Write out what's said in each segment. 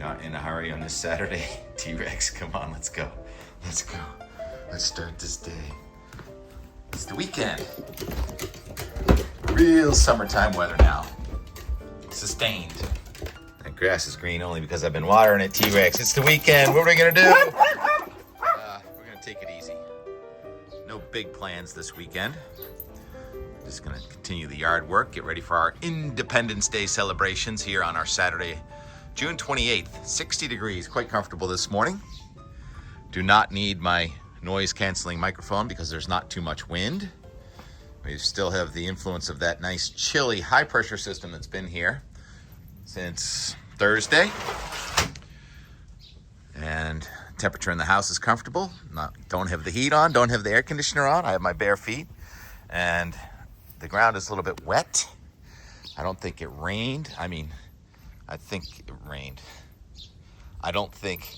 not in a hurry on this Saturday. T-Rex, come on, let's go. Let's go. Let's start this day. It's the weekend. Real summertime weather now. Sustained. That grass is green only because I've been watering it, T-Rex. It's the weekend. What are we gonna do? We're gonna take it easy. No big plans this weekend. Just gonna continue the yard work, get ready for our Independence Day celebrations here on our Saturday, June 28th. 60 degrees, quite comfortable this morning. Do not need my noise canceling microphone because there's not too much wind. We still have the influence of that nice chilly high pressure system that's been here since Thursday. And temperature in the house is comfortable. Don't have the heat on, don't have the air conditioner on. I have my bare feet and the ground is a little bit wet. I don't think it rained. I think it rained. I don't think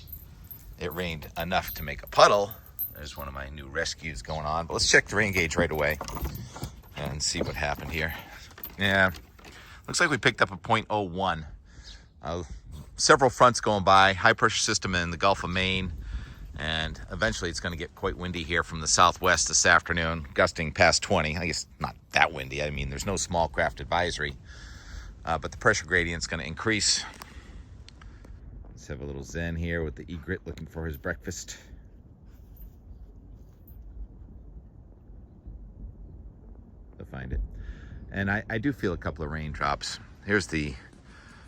it rained enough to make a puddle. There's one of my new rescues going on. But let's check the rain gauge right away and see what happened here. Yeah, looks like we picked up a 0.01. Several fronts going by, high pressure system in the Gulf of Maine. And eventually it's going to get quite windy here from the southwest this afternoon, gusting past 20. I guess not that windy. I mean, there's no small craft advisory, but the pressure gradient's going to increase. Let's have a little zen here with the egret looking for his breakfast. They'll find it. And I do feel a couple of raindrops. Here's the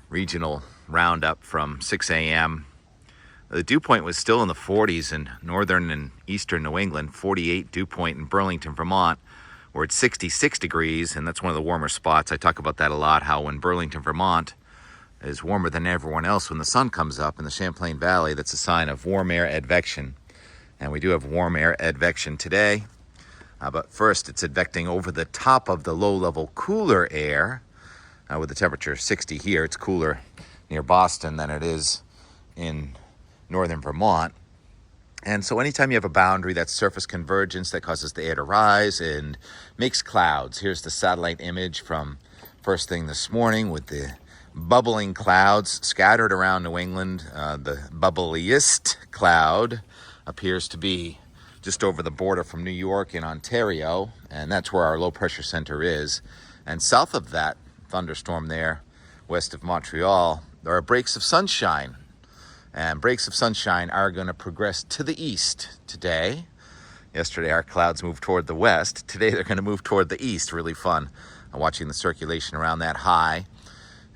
regional roundup from 6 a.m. The dew point was still in the 40s in northern and eastern New England, 48 dew point in Burlington, Vermont. We're at 66 degrees, and that's one of the warmer spots. I talk about that a lot, how when Burlington, Vermont is warmer than everyone else, when the sun comes up in the Champlain Valley, that's a sign of warm air advection. And we do have warm air advection today. But first, it's advecting over the top of the low-level cooler air. With the temperature 60 here, it's cooler near Boston than it is in northern Vermont. And so anytime you have a boundary, that's surface convergence that causes the air to rise and makes clouds. Here's the satellite image from first thing this morning with the bubbling clouds scattered around New England. The bubbliest cloud appears to be just over the border from New York and Ontario, and that's where our low pressure center is. And south of that thunderstorm there, west of Montreal, there are breaks of sunshine. And breaks of sunshine are going to progress to the east today. Yesterday, our clouds moved toward the west. Today, they're going to move toward the east. Really fun watching the circulation around that high.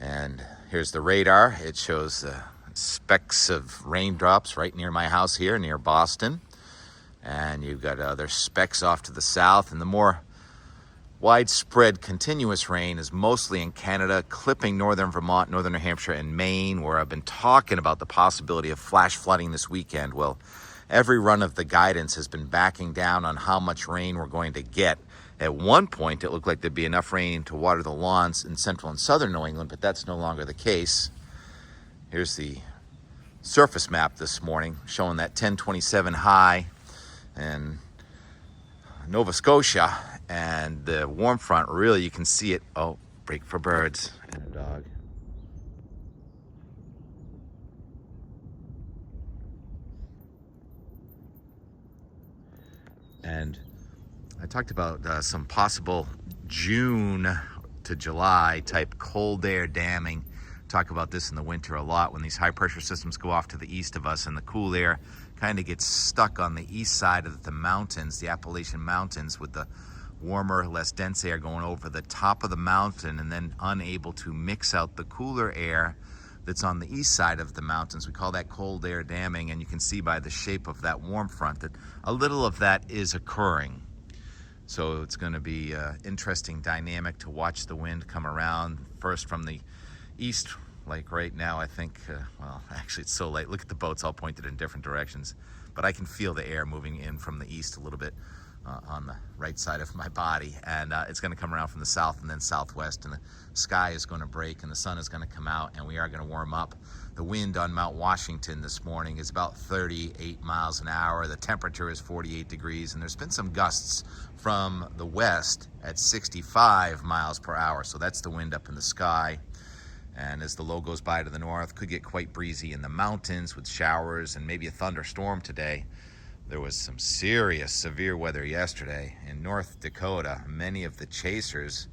And here's the radar. It shows specks of raindrops right near my house here, near Boston. And you've got other specks off to the south. And the more widespread continuous rain is mostly in Canada, clipping northern Vermont, northern New Hampshire, and Maine, where I've been talking about the possibility of flash flooding this weekend. Well, every run of the guidance has been backing down on how much rain we're going to get. At one point, it looked like there'd be enough rain to water the lawns in central and southern New England, but that's no longer the case. Here's the surface map this morning showing that 1027 high in Nova Scotia. And the warm front, really, you can see it. Oh, break for birds and a dog. And I talked about some possible June to July type cold air damming. Talk about this in the winter a lot when these high pressure systems go off to the east of us and the cool air kind of gets stuck on the east side of the mountains, the Appalachian Mountains, with the warmer, less dense air going over the top of the mountain and then unable to mix out the cooler air that's on the east side of the mountains. We call that cold air damming, and you can see by the shape of that warm front that a little of that is occurring. So it's going to be an interesting dynamic to watch the wind come around first from the east, like right now. I think, well, actually it's so late. Look at the boats all pointed in different directions, but I can feel the air moving in from the east a little bit. On the right side of my body, and it's going to come around from the south and then southwest, and the sky is going to break and the sun is going to come out, and we are going to warm up. The wind on Mount Washington this morning is about 38 miles an hour. The temperature is 48 degrees, and there's been some gusts from the west at 65 miles per hour, so that's the wind up in the sky. And as the low goes by to the north, could get quite breezy in the mountains with showers and maybe a thunderstorm today. There was some serious severe weather yesterday in North Dakota. Many of the chasers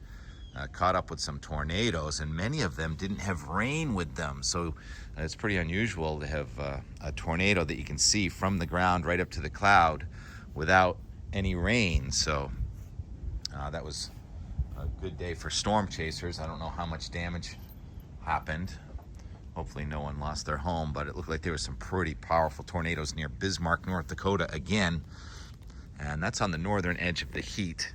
caught up with some tornadoes, and many of them didn't have rain with them. So it's pretty unusual to have a tornado that you can see from the ground right up to the cloud without any rain. So that was a good day for storm chasers. I don't know how much damage happened. Hopefully no one lost their home, but it looked like there were some pretty powerful tornadoes near Bismarck, North Dakota again. And that's on the northern edge of the heat.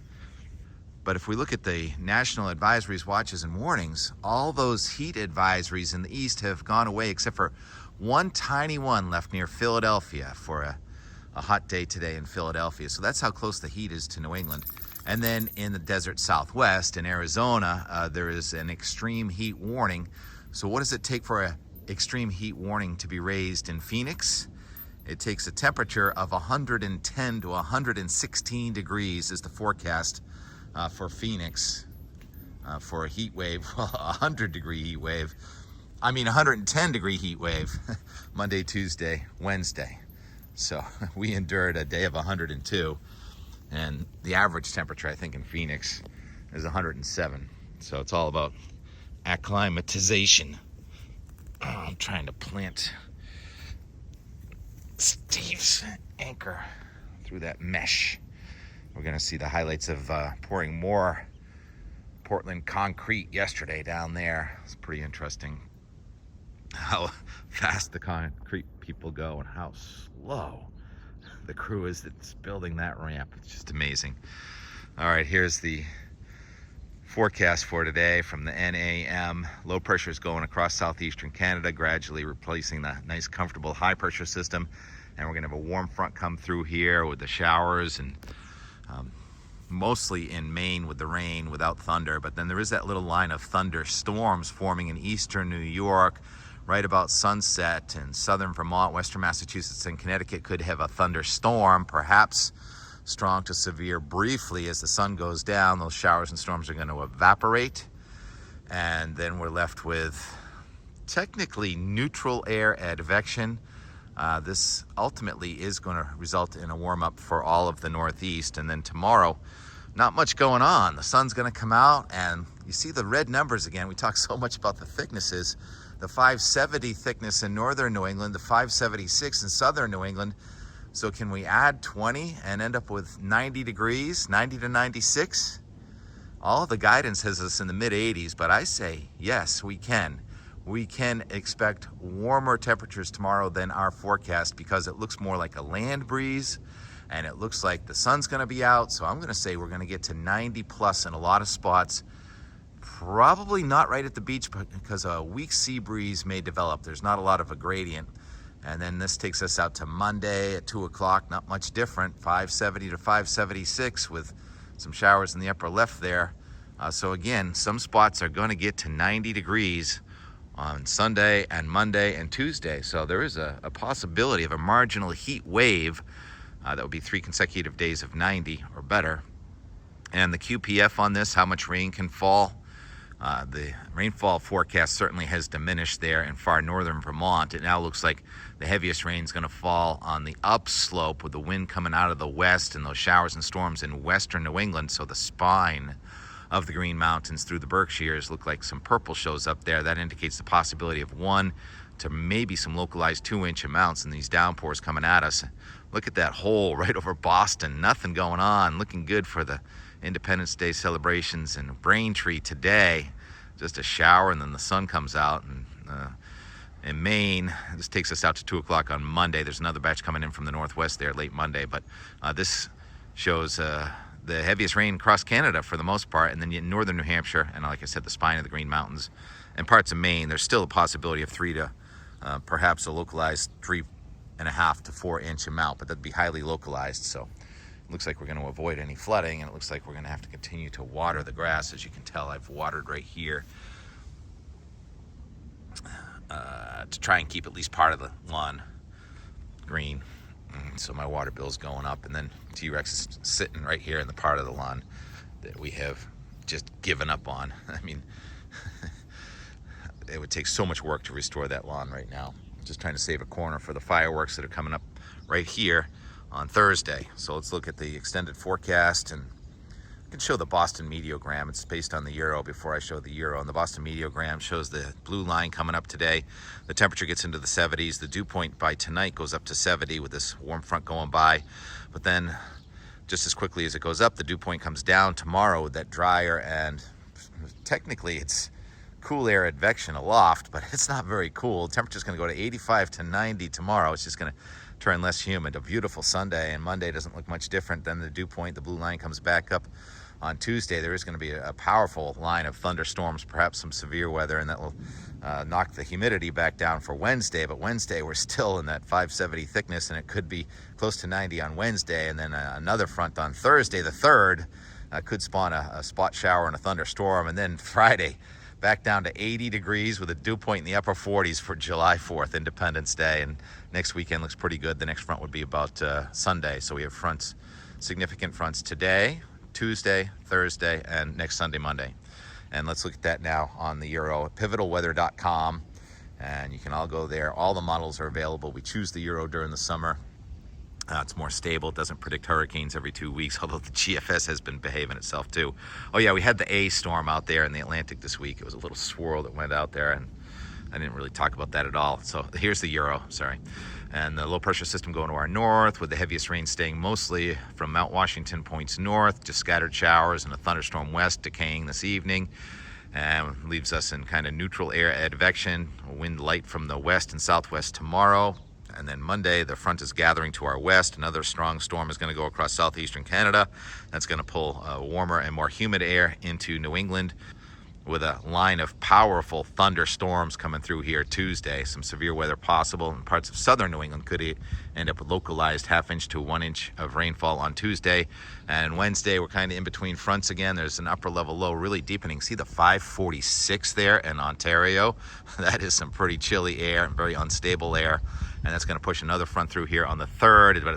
But if we look at the national advisories, watches, and warnings, all those heat advisories in the east have gone away except for one tiny one left near Philadelphia for a hot day today in Philadelphia. So that's how close the heat is to New England. And then in the desert southwest in Arizona, there is an extreme heat warning. So what does it take for an extreme heat warning to be raised in Phoenix? It takes a temperature of 110 to 116 degrees is the forecast for Phoenix for a heat wave, a 100-degree heat wave. I mean 110-degree heat wave, Monday, Tuesday, Wednesday. So we endured a day of 102. And the average temperature, I think, in Phoenix is 107. So it's all about acclimatization. I'm trying to plant Steve's anchor through that mesh. We're going to see the highlights of pouring more Portland concrete yesterday down there. It's pretty interesting how fast the concrete people go and how slow the crew is that's building that ramp. It's just amazing. All right, here's the forecast for today from the NAM. Low pressure is going across southeastern Canada, gradually replacing the nice, comfortable high pressure system. And we're gonna have a warm front come through here with the showers and mostly in Maine with the rain without thunder. But then there is that little line of thunderstorms forming in eastern New York, right about sunset, and southern Vermont, western Massachusetts, and Connecticut could have a thunderstorm, perhaps strong to severe briefly. As the sun goes down, those showers and storms are going to evaporate, and then we're left with technically neutral air advection. This ultimately is going to result in a warm-up for all of the Northeast. And then tomorrow, not much going on. The sun's going to come out, and you see the red numbers again. We talk so much about the thicknesses. The 570 thickness in northern New England, the 576 in southern New England. So can we add 20 and end up with 90 degrees, 90 to 96? All the guidance has us in the mid 80s, but I say, yes, we can. We can expect warmer temperatures tomorrow than our forecast because it looks more like a land breeze and it looks like the sun's gonna be out. So I'm gonna say we're gonna get to 90 plus in a lot of spots. Probably not right at the beach because a weak sea breeze may develop. There's not a lot of a gradient. And then this takes us out to Monday at 2 o'clock, not much different, 570 to 576 with some showers in the upper left there. So again, some spots are going to get to 90 degrees on Sunday and Monday and Tuesday. So there is a possibility of a marginal heat wave. That would be 3 consecutive days of 90 or better. And the QPF on this, how much rain can fall. The rainfall forecast certainly has diminished there in far northern Vermont. It now looks like the heaviest rain is going to fall on the upslope with the wind coming out of the west and those showers and storms in western New England. So the spine of the Green Mountains through the Berkshires look like some purple shows up there. That indicates the possibility of 1 to maybe some localized 2-inch amounts in these downpours coming at us. Look at that hole right over Boston. Nothing going on. Looking good for the Independence Day celebrations in Braintree today. Just a shower and then the sun comes out. And in Maine, this takes us out to 2 o'clock on Monday. There's another batch coming in from the northwest there late Monday, but this shows the heaviest rain across Canada for the most part, and then in northern New Hampshire, and like I said, the spine of the Green Mountains and parts of Maine. There's still a possibility of 3 to perhaps a localized 3.5 to 4-inch amount, but that'd be highly localized. So it looks like we're going to avoid any flooding, and it looks like we're going to have to continue to water the grass. As you can tell, I've watered right here to try and keep at least part of the lawn green. So my water bill's going up, and then T-Rex is sitting right here in the part of the lawn that we have just given up on. I mean, it would take so much work to restore that lawn right now. Just trying to save a corner for the fireworks that are coming up right here on Thursday. So let's look at the extended forecast, and I can show the Boston Mediogram. It's based on the euro before I show the euro. And the Boston Mediogram shows the blue line coming up today. The temperature gets into the 70s. The dew point by tonight goes up to 70 with this warm front going by. But then just as quickly as it goes up, the dew point comes down tomorrow with that drier, and technically it's cool air advection aloft, but it's not very cool. Temperature's going to go to 85 to 90 tomorrow. It's just going to turn less humid. A beautiful Sunday, and Monday doesn't look much different. Then the dew point, the blue line, comes back up on Tuesday. There is going to be a powerful line of thunderstorms, perhaps some severe weather, and that will knock the humidity back down for Wednesday. But Wednesday, we're still in that 570 thickness, and it could be close to 90 on Wednesday. And then another front on Thursday, the 3rd, could spawn a spot shower and a thunderstorm. And then Friday, back down to 80 degrees with a dew point in the upper 40s for July 4th, Independence Day. And next weekend looks pretty good. The next front would be about Sunday. So we have fronts, significant fronts today, Tuesday, Thursday, and next Sunday, Monday. And let's look at that now on the Euro at pivotalweather.com. And you can all go there. All the models are available. We choose the Euro during the summer. It's more stable. It doesn't predict hurricanes every 2 weeks, although the GFS has been behaving itself too. Oh yeah, we had the A storm out there in the Atlantic this week. It was a little swirl that went out there, and I didn't really talk about that at all. So here's the Euro, sorry. And the low pressure system going to our north, with the heaviest rain staying mostly from Mount Washington points north, just scattered showers and a thunderstorm west decaying this evening. And leaves us in kind of neutral air advection, wind light from the west and southwest tomorrow. And then Monday, the front is gathering to our west. Another strong storm is going to go across southeastern Canada. That's going to pull warmer and more humid air into New England, with a line of powerful thunderstorms coming through here Tuesday. Some severe weather possible in parts of southern New England. Could end up with localized 1/2 inch to 1 inch of rainfall on Tuesday. And Wednesday, we're kind of in between fronts again. There's an upper level low really deepening. See the 546 there in Ontario? That is some pretty chilly air and very unstable air. And that's going to push another front through here on the 3rd. But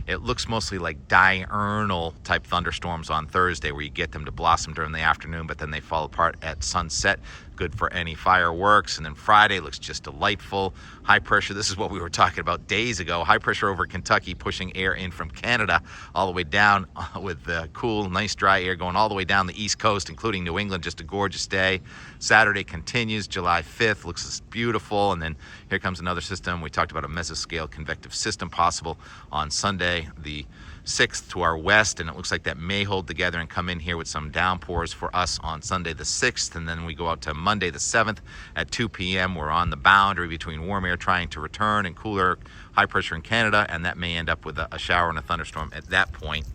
it looks mostly like diurnal type thunderstorms on Thursday, where you get them to blossom during the afternoon, but then they fall apart at sunset. Good for any fireworks. And then Friday looks just delightful. High pressure, this is what we were talking about days ago. High pressure over Kentucky, pushing air in from Canada all the way down, with the cool, nice dry air going all the way down the East Coast, including New England. Just a gorgeous day. Saturday continues, July 5th, looks beautiful. And then here comes another system. We talked about a mesoscale convective system possible on Sunday, the 6th, to our west, and it looks like that may hold together and come in here with some downpours for us on Sunday the 6th. And then we go out to Monday the 7th at 2 p.m. We're on the boundary between warm air trying to return and cooler high pressure in Canada, and that may end up with a shower and a thunderstorm at that point.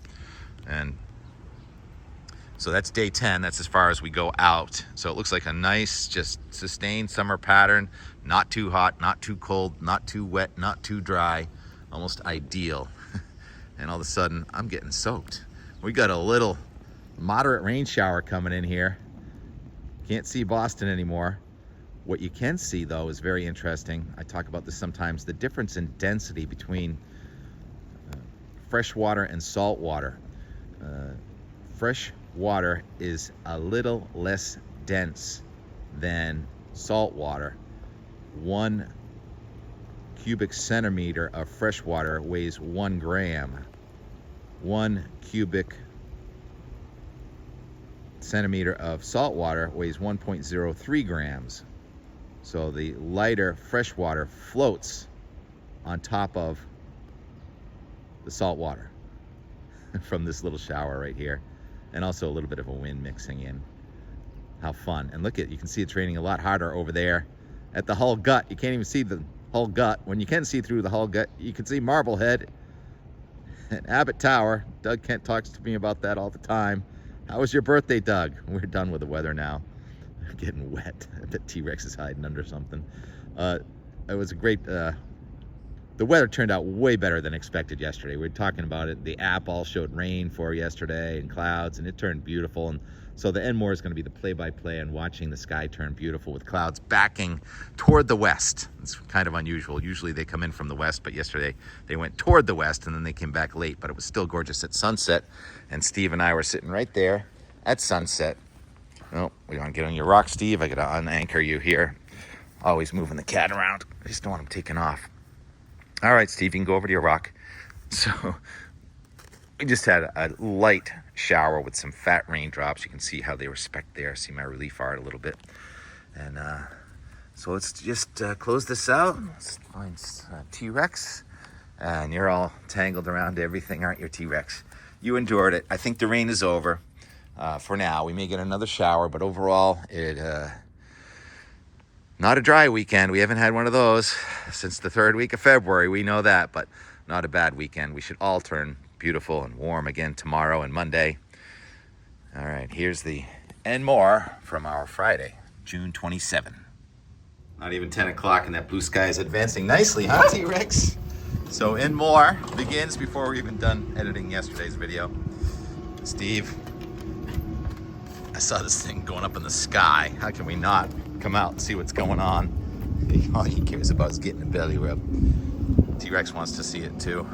And so that's day 10. That's as far as we go out. So it looks like a nice, just sustained summer pattern. Not too hot, not too cold, not too wet, not too dry. Almost ideal. And all of a sudden, I'm getting soaked. We got a little moderate rain shower coming in here. Can't see Boston anymore. What you can see, though, is very interesting. I talk about this sometimes. The difference in density between fresh water and salt water. Fresh water is a little less dense than salt water. 1 cubic centimeter of fresh water weighs 1 gram. 1 cubic centimeter of salt water weighs 1.03 grams. So the lighter fresh water floats on top of the salt water from this little shower right here. And also a little bit of a wind mixing in. How fun. And look at, you can see it's raining a lot harder over there at the Hull Gut. You can't even see the Hull Gut. When you can see through the Hull Gut, you can see Marblehead and Abbott Tower. Doug Kent talks to me about that all the time. How was your birthday, Doug? We're done with the weather now. I'm getting wet. I bet T-Rex is hiding under something. It was a great, the weather turned out way better than expected yesterday. We were talking about it. The app all showed rain for yesterday and clouds, and it turned beautiful. And so the Enmore is going to be the play-by-play and watching the sky turn beautiful with clouds backing toward the west. It's kind of unusual. Usually they come in from the west, but yesterday they went toward the west and then they came back late. But it was still gorgeous at sunset. And Steve and I were sitting right there at sunset Oh, we want to get on your rock, Steve. I got to unanchor you here. Always moving the cat around. I just don't want him taking off. All right, Steve, you can go over to your rock. So we just had a light shower with some fat raindrops. You can see how they respect there. See my relief art a little bit. And so let's just close this out. Let's find T-Rex. And you're all tangled around everything, aren't you, T-Rex? You endured it. I think the rain is over. For now, we may get another shower, but overall, not a dry weekend. We haven't had one of those since the third week of February. We know that, but not a bad weekend. We should all turn beautiful and warm again tomorrow and Monday. All right, here's the and more from our Friday, June 27. Not even 10 o'clock, and that blue sky is advancing nicely, huh, T-Rex? So and more begins before we're even done editing yesterday's video. Steve, I saw this thing going up in the sky. How can we not come out and see what's going on? All he cares about is getting a belly rub. T-Rex wants to see it too.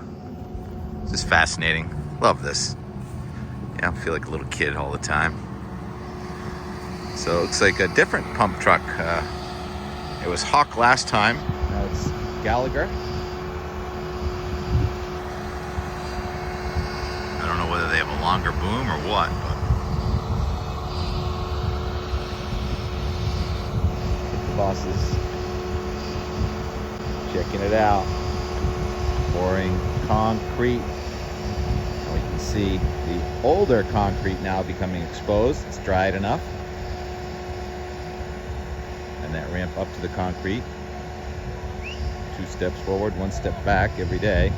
This is fascinating. Love this. Yeah, I feel like a little kid all the time. So it looks like a different pump truck. It was Hawk last time. Now it's Gallagher. I don't know whether they have a longer boom or what, but bosses checking it out, pouring concrete. Now we can see the older concrete now becoming exposed. It's dried enough, and that ramp up to the concrete, 2 steps forward, 1 step back every day.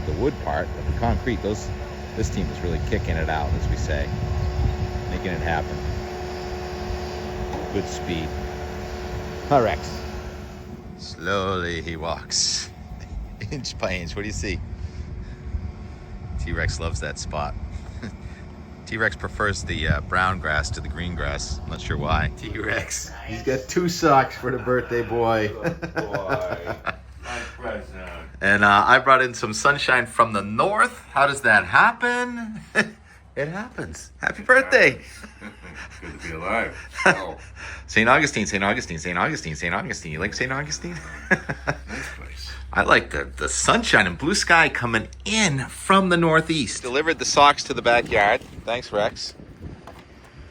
The wood part of the concrete, this team is really kicking it out, as we say, making it happen. Good speed. Rex. Slowly he walks, inch by inch. What do you see? T-Rex loves that spot. T-Rex prefers the brown grass to the green grass. I'm not sure why. T-Rex. He's got 2 socks for the birthday boy. Oh boy. My present. And I brought in some sunshine from the north. How does that happen? It happens. Happy birthday. Good to be alive. Oh. St. Augustine, St. Augustine, St. Augustine, St. Augustine. You like St. Augustine? Nice place. I like the sunshine and blue sky coming in from the northeast. Delivered the socks to the backyard. Thanks, Rex.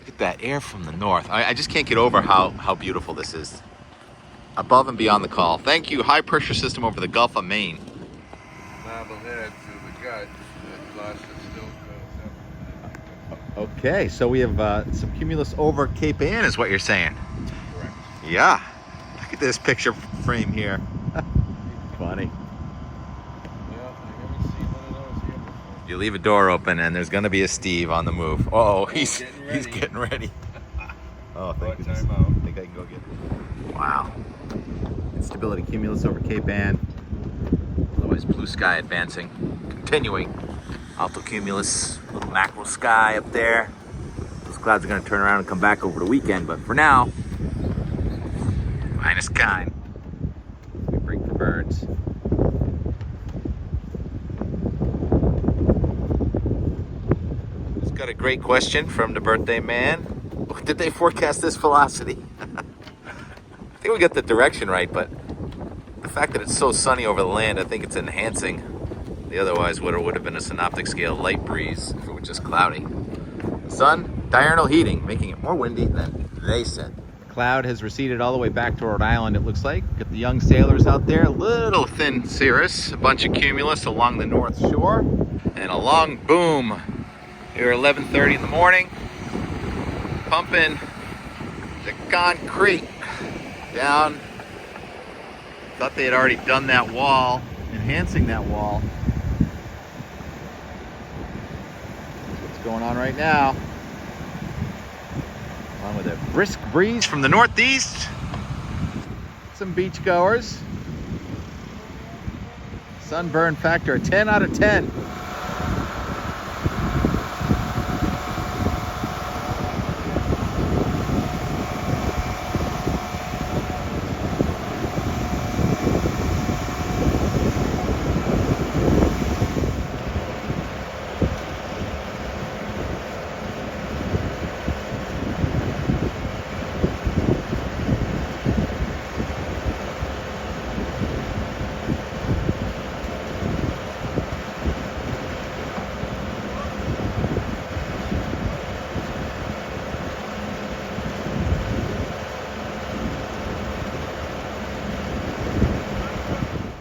Look at that air from the north. I just can't get over how beautiful this is. Above and beyond the call. Thank you, high pressure system over the Gulf of Maine. Bobblehead through the gut. The flush is still good. Okay, so we have some cumulus over Cape Ann is what you're saying. Correct. Yeah. Look at this picture frame here. Funny. Yeah, I haven't seen one of those here before. You leave a door open and there's gonna be a Steve on the move. Oh, he's getting ready. Oh, thank goodness. Time out. I think I can go get it. Wow. Instability cumulus over Cape Ann. Otherwise blue sky advancing. Continuing. Altocumulus, little mackerel sky up there. Those clouds are gonna turn around and come back over the weekend, but for now, minus kind. We bring for birds. Just got a great question from the birthday man. Did they forecast this velocity? I think we got the direction right, but the fact that it's so sunny over the land, I think it's enhancing the otherwise would have been a synoptic scale light breeze if it was just cloudy. Sun, diurnal heating, making it more windy than they said. The cloud has receded all the way back to Rhode Island, it looks like. Got the young sailors out there, a little thin cirrus, a bunch of cumulus along the north shore, and a long boom here at 11:30 in the morning, pumping the concrete down. Thought they had already done that wall, enhancing that wall. That's what's going on right now. On with a brisk breeze from the northeast. Some beach goers. Sunburn factor 10 out of 10.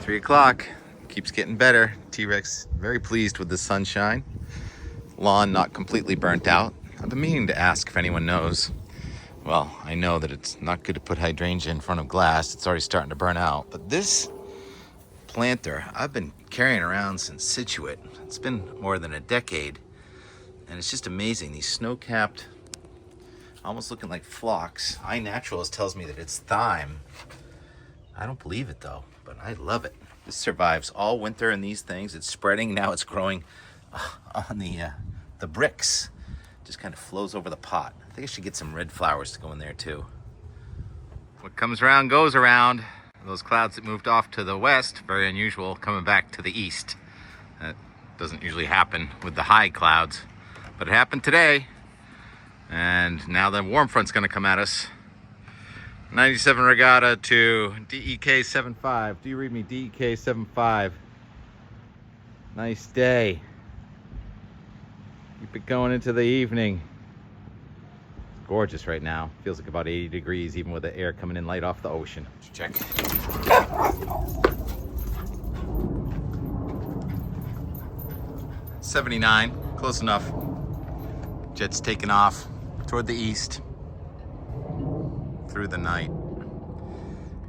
3 o'clock. Keeps getting better. T-Rex very pleased with the sunshine. Lawn not completely burnt out. I've been meaning to ask if anyone knows. Well, I know that it's not good to put hydrangea in front of glass. It's already starting to burn out. But this planter I've been carrying around since Situate. It's been more than a decade. And it's just amazing. These snow-capped, almost looking like phlox. iNaturalist tells me that it's thyme. I don't believe it though, but I love it. This survives all winter in these things. It's spreading. Now it's growing on the bricks. Just kind of flows over the pot. I think I should get some red flowers to go in there too. What comes around goes around. Those clouds that moved off to the west, very unusual, coming back to the east. That doesn't usually happen with the high clouds, but it happened today. And now the warm front's gonna come at us. 97 Regatta to DEK 75. Do you read me? DEK 75. Nice day. Keep it going into the evening. It's gorgeous right now. Feels like about 80 degrees even with the air coming in light off the ocean. Check. 79, close enough. Jet's taking off toward the east through the night.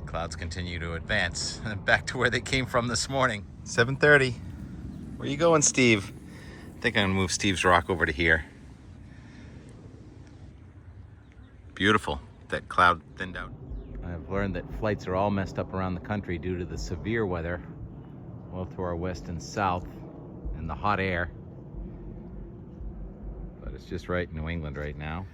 Clouds continue to advance back to where they came from this morning. 7:30. Where you going, Steve? I think I'm gonna move Steve's rock over to here. Beautiful. That cloud thinned out. I've learned that flights are all messed up around the country due to the severe weather, well to our west and south, and the hot air. But it's just right in New England right now.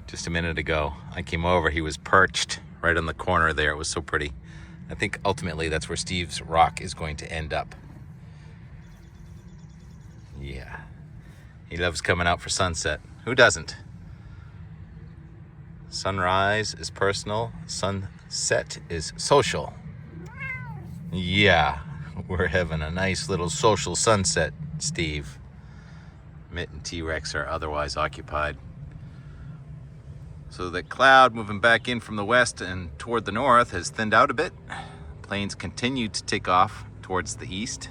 Just a minute ago, I came over. He was perched right on the corner there. It was so pretty. I think ultimately that's where Steve's rock is going to end up. Yeah. He loves coming out for sunset. Who doesn't? Sunrise is personal. Sunset is social. Yeah. We're having a nice little social sunset, Steve. Mitt and T-Rex are otherwise occupied. So the cloud moving back in from the west and toward the north has thinned out a bit. Planes continue to take off towards the east.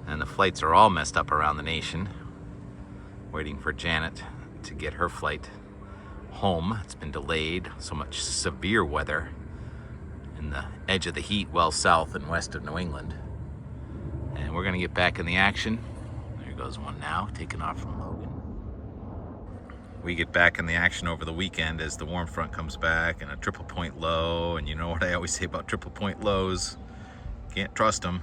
And the flights are all messed up around the nation. Waiting for Janet to get her flight home. It's been delayed. So much severe weather in the edge of the heat well south and west of New England. And we're gonna get back in the action. There goes one now, taking off from Logan. We get back in the action over the weekend as the warm front comes back and a triple point low. And you know what I always say about triple point lows? Can't trust them.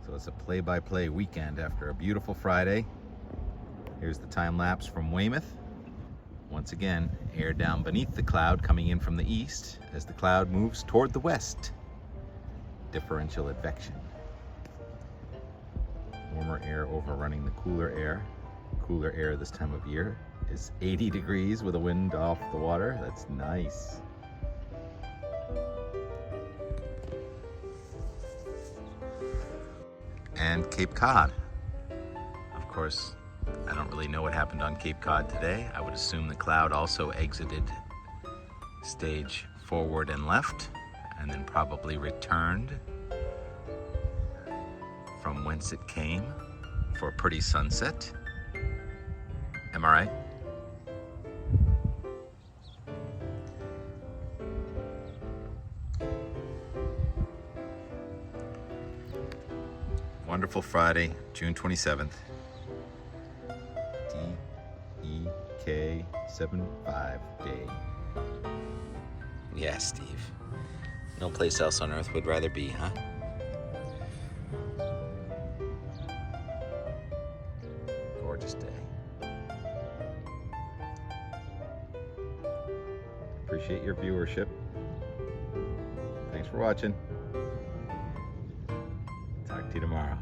So it's a play-by-play weekend after a beautiful Friday. Here's the time lapse from Weymouth. Once again, air down beneath the cloud coming in from the east as the cloud moves toward the west. Differential advection. Warmer air overrunning the cooler air. Cooler air this time of year is 80 degrees with a wind off the water. That's nice. And Cape Cod. Of course, I don't really know what happened on Cape Cod today. I would assume the cloud also exited stage forward and left, and then probably returned from whence it came for a pretty sunset. Am I right? Wonderful Friday, June 27th. DEK 75 day. Yeah, Steve. No place else on earth would rather be, huh? Gorgeous day. Appreciate your viewership. Thanks for watching. Talk to you tomorrow.